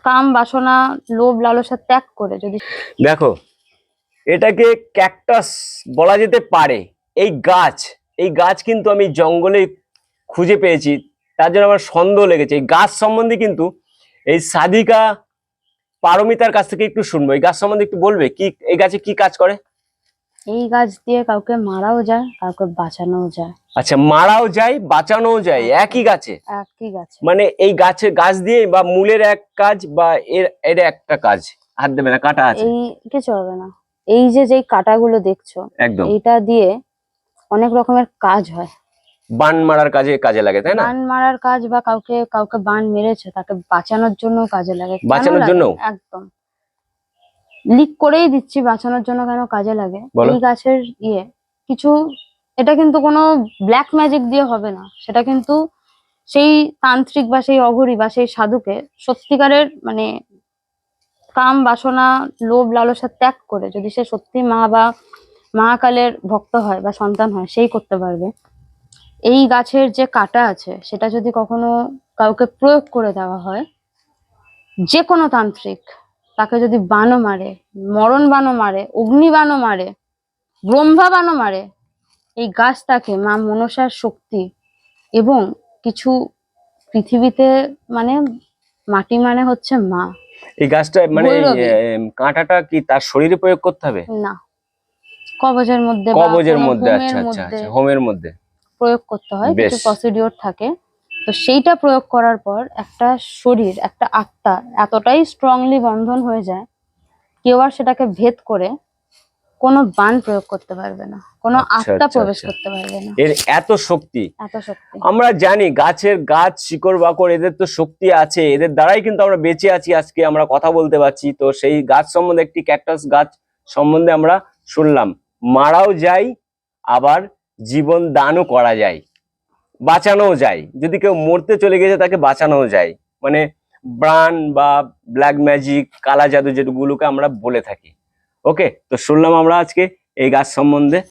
কাম বাসনা লোভ লালসা ত্যাগ করে যদি দেখো, এটাকে ক্যাকটাস বলা যেতে পারে। এই গাছ কিন্তু আমি জঙ্গলে খুঁজে পেয়েছি, তার জন্য আমার সন্দেহ লেগেছে। এই গাছ সম্বন্ধে কিন্তু এই সাধিকা পারমিতার কাছ থেকে একটু শুনবো। এই গাছ সম্বন্ধে একটু বলবে, কি এই গাছে কি কাজ করে? এই গাছ দিয়ে কাউকে মারাও যায়, কাউকে বাঁচানোও যায়। আচ্ছা, মারাও যায় বাঁচানোও যায় একই গাছে? একই গাছে। মানে এই গাছ দিয়ে বা মূলের এক কাজ বা এর একটা কাজ, হাত দেবে না, কাটা আছে? এই কিছু হবে না। এই যেই কাঁটাগুলো দেখছো, একদম এইটা দিয়ে অনেক রকমের কাজ হয়। বান মারার কাজে লাগে, তাই না? বান মারার কাজ বা কাউকে বান মেরেছে তাকে বাঁচানোর জন্য কাজে লাগে। কেন বাঁচানোর লাগে? জন্য? একদম লিক করেই দিচ্ছি, বাঁচানোর জন্য কেন কাজে লাগে। বলো। এই গাছের কিছু, এটা কিন্তু কোনো ব্ল্যাক ম্যাজিক দিয়ে হবে না। সেটা কিন্তু সেই তান্ত্রিক বা সেই অঘরী বা সেই সাধুকে সত্যিকারের মানে কাম বাসনা লোভ লালসা ত্যাগ করে যদি সে সত্যি মা বা মহাকালের ভক্ত হয় বা সন্তান হয়, সেই করতে পারবে। এই গাছের যে কাঁটা আছে সেটা যদি কখনো কাউকে প্রয়োগ করে দেওয়া হয়, যে কোনো তান্ত্রিক তাকে যদি বানও মারে, মরণ বানও মারে, অগ্নি বানও মারে, ব্রহ্মা বানও মারে, এই গাছ তাকে মা মনসার শক্তি এবং কিছু পৃথিবীতে মানে মাটি মানে হচ্ছে মা এই গাছটা মানে ভৈরবী। কাঁটাটা কি তার শরীরে প্রয়োগ করতে হবে? না, কবজের মধ্যে বা কবজের কোনো মধ্যে? হোমের আচ্ছা আচ্ছা মধ্যে আচ্ছা, হোমের মধ্যে প্রয়োগ করতে হয়, কিছু বেশ। প্রসিডিওর থাকে। তো সেইটা প্রয়োগ করার পর একটা শরীর, একটা আত্মা এতটাই স্ট্রংলি বন্ধন হয়ে যায়, কেউ আর সেটাকে ভেদ করে কোনো বান প্রয়োগ করতে পারবে না, কোনো আচ্ছা আত্মা আচ্ছা প্রবেশ আচ্ছা, করতে পারবে না। এর এত শক্তি! এত শক্তি। আমরা জানি গাছ শিকড় বাকড় এদের তো শক্তি আছে, এদের দ্বারাই কিন্তু আমরা বেঁচে আছি, আজকে আমরা কথা বলতে পারছি। তো সেই গাছ সম্বন্ধে, একটি ক্যাকটাস গাছ সম্বন্ধে আমরা শুনলাম। মারাও যায়, আবার জীবন দানও করা যায়, বাঁচানোও যায়। যদি কেউ মরতে চলে গেছে তাকে বাঁচানোও যায়, মানে ব্রান বা ব্ল্যাক ম্যাজিক, কালা জাদু যেগুলোকে আমরা বলে থাকি। ওকে, তো শুনলাম আমরা আজকে এই গাছ সম্বন্ধে।